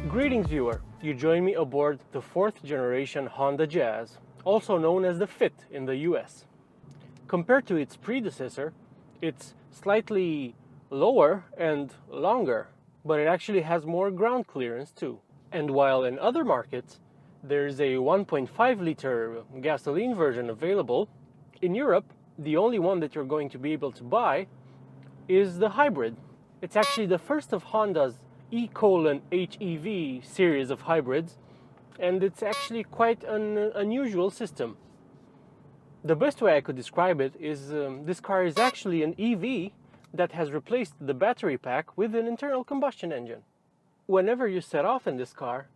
Greetings viewer, you join me aboard the 4th generation Honda Jazz, also known as the Fit in the US. Compared to its predecessor, it's slightly lower and longer, but it actually has more ground clearance too. And while in other markets there's a 1.5 liter gasoline version available, in Europe the only one that you're going to be able to buy is the hybrid. It's actually the first of Honda's HEV series of hybrids, and it's actually quite an unusual system. The best way I could describe it is this car is actually an EV that has replaced the battery pack with an internal combustion engine. Whenever you set off in this car,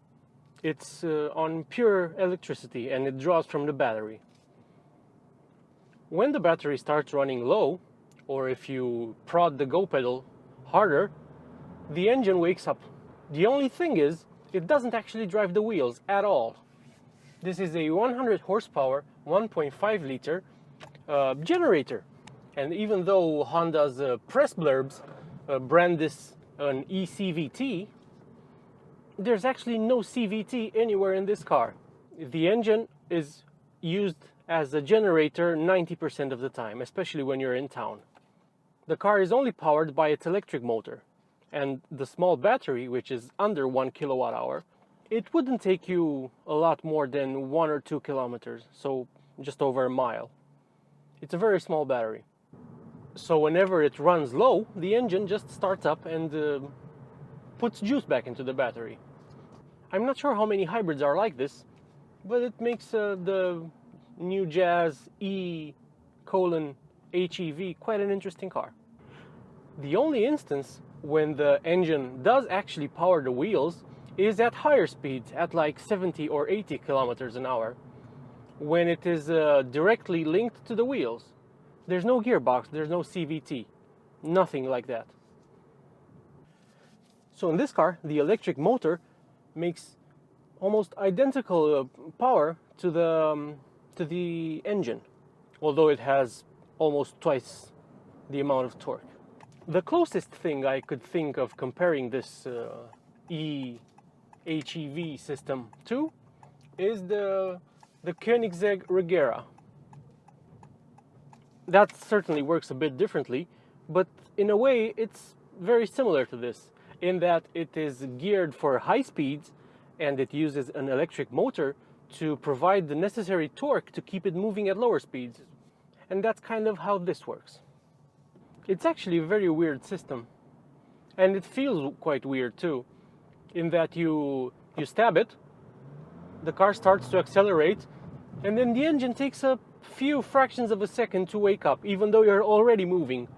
it's on pure electricity and it draws from the battery. When the battery starts running low, or if you prod the go pedal harder, the engine wakes up. The only thing is, it doesn't actually drive the wheels at all. This is a 100 horsepower, 1.5 liter generator. And even though Honda's press blurbs brand this an eCVT, there's actually no CVT anywhere in this car. The engine is used as a generator 90% of the time, especially when you're in town. The car is only powered by its electric motor. And the small battery, which is under 1 kilowatt hour, it wouldn't take you a lot more than 1 or 2 kilometers, so just over a mile. It's a very small battery. So whenever it runs low, the engine just starts up and puts juice back into the battery. I'm not sure how many hybrids are like this, but it makes the new Jazz E:/HEV quite an interesting car. The only instance when the engine does actually power the wheels is at higher speeds, at like 70 or 80 kilometers an hour, when it is directly linked to the wheels. There's no gearbox, there's no CVT, nothing like that. So in this car, the electric motor makes almost identical power to the engine, although it has almost twice the amount of torque. The closest thing I could think of comparing this HEV system to is the Koenigsegg Regera. That certainly works a bit differently, but in a way it's very similar to this, in that it is geared for high speeds and it uses an electric motor to provide the necessary torque to keep it moving at lower speeds. And that's kind of how this works. It's actually a very weird system, and it feels quite weird too, in that you stab it, the car starts to accelerate, and then the engine takes a few fractions of a second to wake up, even though you're already moving.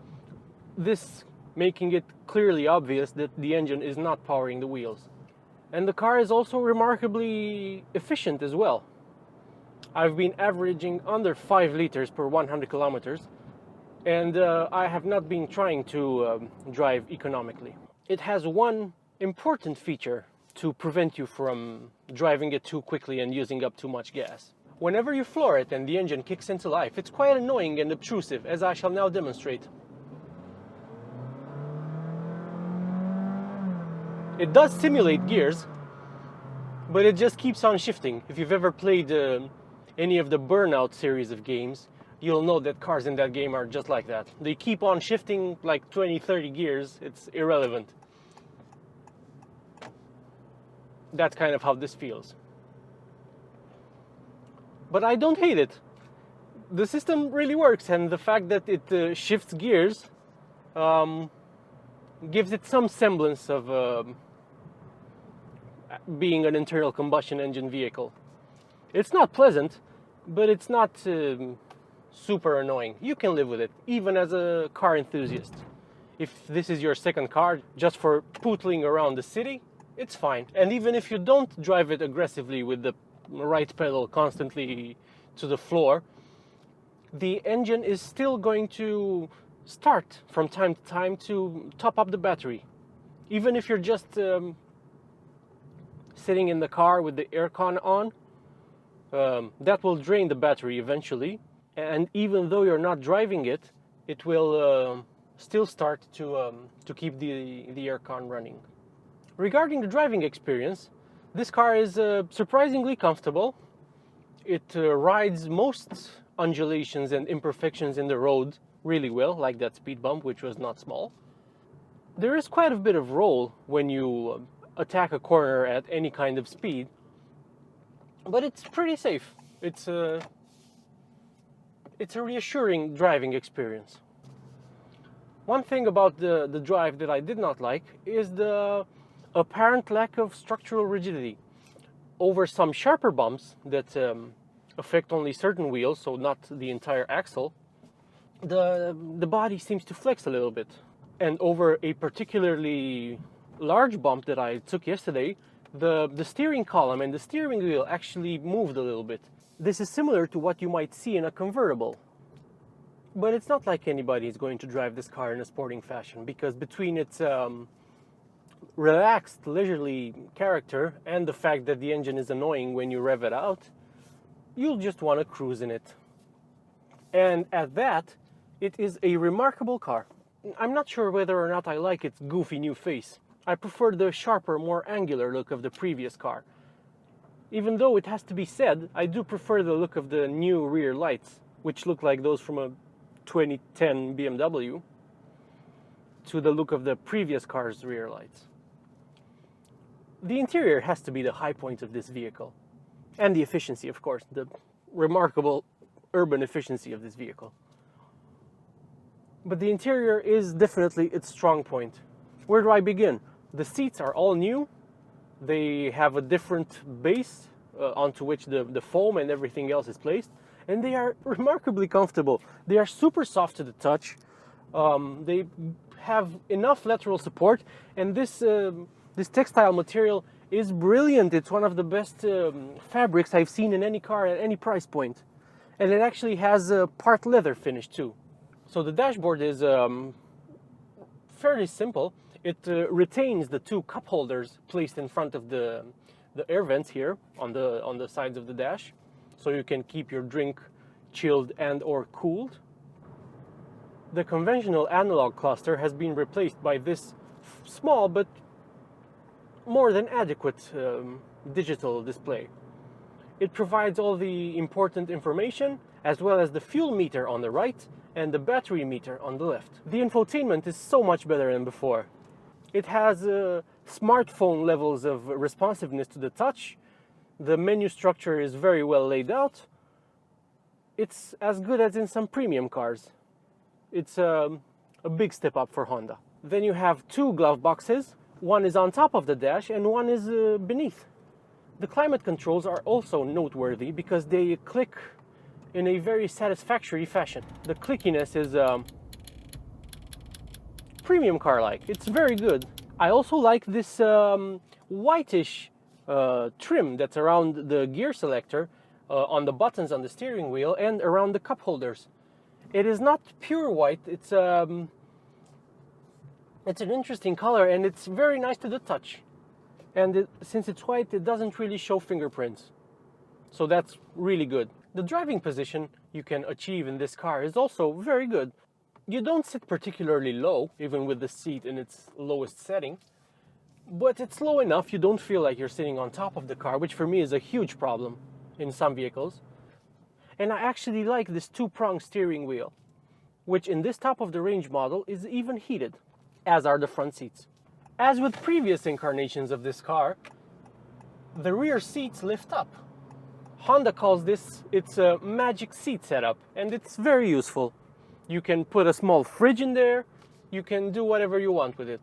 This making it clearly obvious that the engine is not powering the wheels. And the car is also remarkably efficient as well. I've been averaging under 5 liters per 100 kilometers, and I have not been trying to drive economically. It has one important feature to prevent you from driving it too quickly and using up too much gas. Whenever you floor it and the engine kicks into life, it's quite annoying and obtrusive, as I shall now demonstrate. It does simulate gears, but it just keeps on shifting. If you've ever played any of the Burnout series of games, you'll know that cars in that game are just like that. They keep on shifting like 20-30 gears. It's irrelevant. That's kind of how this feels. But I don't hate it. The system really works, and the fact that it shifts gears gives it some semblance of being an internal combustion engine vehicle. It's not pleasant, but it's not super annoying. You can live with it, even as a car enthusiast. If this is your second car, just for pootling around the city, it's fine. And even if you don't drive it aggressively with the right pedal constantly to the floor, the engine is still going to start from time to time to top up the battery. Even if you're just sitting in the car with the aircon on, that will drain the battery eventually. And even though you're not driving it, it will still start to keep the aircon running. Regarding the driving experience, this car is surprisingly comfortable. It rides most undulations and imperfections in the road really well, like that speed bump, which was not small. There is quite a bit of roll when you attack a corner at any kind of speed, but it's pretty safe. It's a reassuring driving experience. One thing about the drive that I did not like is the apparent lack of structural rigidity. Over some sharper bumps that affect only certain wheels, so not the entire axle, the body seems to flex a little bit. And over a particularly large bump that I took yesterday, the steering column and the steering wheel actually moved a little bit. This is similar to what you might see in a convertible. But it's not like anybody is going to drive this car in a sporting fashion, because between its relaxed, leisurely character and the fact that the engine is annoying when you rev it out, you'll just want to cruise in it. And at that, it is a remarkable car. I'm not sure whether or not I like its goofy new face. I prefer the sharper, more angular look of the previous car. Even though it has to be said, I do prefer the look of the new rear lights, which look like those from a 2010 BMW, to the look of the previous car's rear lights. The interior has to be the high point of this vehicle. And the efficiency, of course, the remarkable urban efficiency of this vehicle. But the interior is definitely its strong point. Where do I begin? The seats are all new. They have a different base onto which the foam and everything else is placed. And they are remarkably comfortable. They are super soft to the touch. They have enough lateral support. And this textile material is brilliant. It's one of the best fabrics I've seen in any car at any price point. And it actually has a part leather finish too. So the dashboard is fairly simple. It retains the two cup holders placed in front of the air vents here on the sides of the dash, so you can keep your drink chilled and or cooled. The conventional analog cluster has been replaced by this small but more than adequate digital display. It provides all the important information, as well as the fuel meter on the right and the battery meter on the left. The infotainment is so much better than before. It has smartphone levels of responsiveness to the touch. The menu structure is very well laid out. It's as good as in some premium cars. It's a big step up for Honda. Then you have two glove boxes. One is on top of the dash and one is beneath. The climate controls are also noteworthy because they click in a very satisfactory fashion. The clickiness is premium car-like. It's very good. I also like this whitish trim that's around the gear selector, on the buttons on the steering wheel, and around the cup holders. It is not pure white. It's an interesting color, and it's very nice to the touch. And since it's white, it doesn't really show fingerprints. So that's really good. The driving position you can achieve in this car is also very good. You don't sit particularly low, even with the seat in its lowest setting. But it's low enough you don't feel like you're sitting on top of the car, which for me is a huge problem in some vehicles. And I actually like this two-prong steering wheel, which in this top-of-the-range model is even heated, as are the front seats. As with previous incarnations of this car, the rear seats lift up. Honda calls this its magic seat setup, and it's very useful. You can put a small fridge in there, you can do whatever you want with it.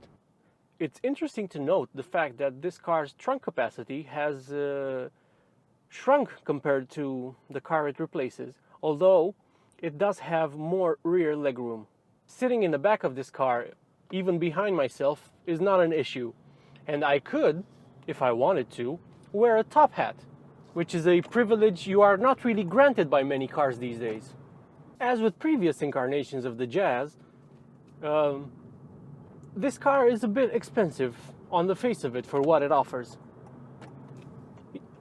It's interesting to note the fact that this car's trunk capacity has shrunk compared to the car it replaces, although it does have more rear legroom. Sitting in the back of this car, even behind myself, is not an issue. And I could, if I wanted to, wear a top hat, which is a privilege you are not really granted by many cars these days. As with previous incarnations of the Jazz, this car is a bit expensive on the face of it for what it offers.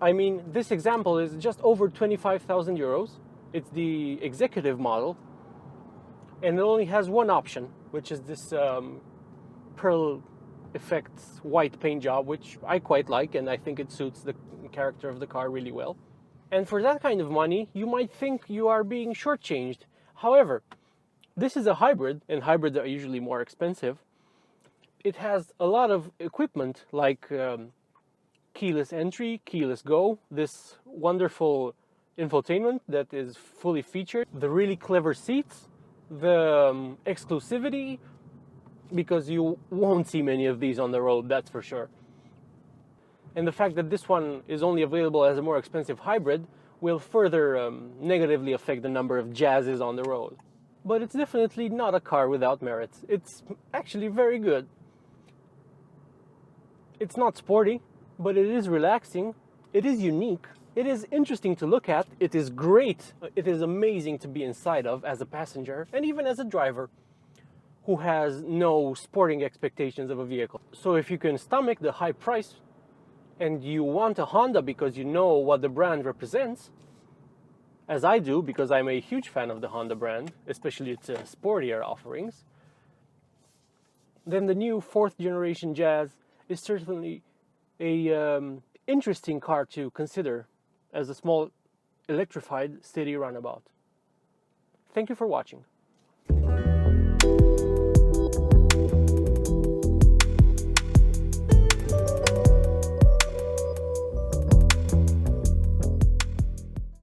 I mean, this example is just over 25,000 euros. It's the executive model, and it only has one option, which is this pearl effects white paint job, which I quite like, and I think it suits the character of the car really well. And for that kind of money, you might think you are being shortchanged. However, this is a hybrid, and hybrids are usually more expensive. It has a lot of equipment like keyless entry, keyless go, this wonderful infotainment that is fully featured, the really clever seats, the exclusivity, because you won't see many of these on the road, that's for sure. And the fact that this one is only available as a more expensive hybrid will further negatively affect the number of Jazzes on the road. But it's definitely not a car without merits. It's actually very good. It's not sporty, but it is relaxing. It is unique. It is interesting to look at. It is great. It is amazing to be inside of as a passenger and even as a driver who has no sporting expectations of a vehicle. So if you can stomach the high price and you want a Honda because you know what the brand represents, as I do because I'm a huge fan of the Honda brand, especially its sportier offerings, then the new 4th generation Jazz is certainly a interesting car to consider as a small electrified city runabout. Thank you for watching.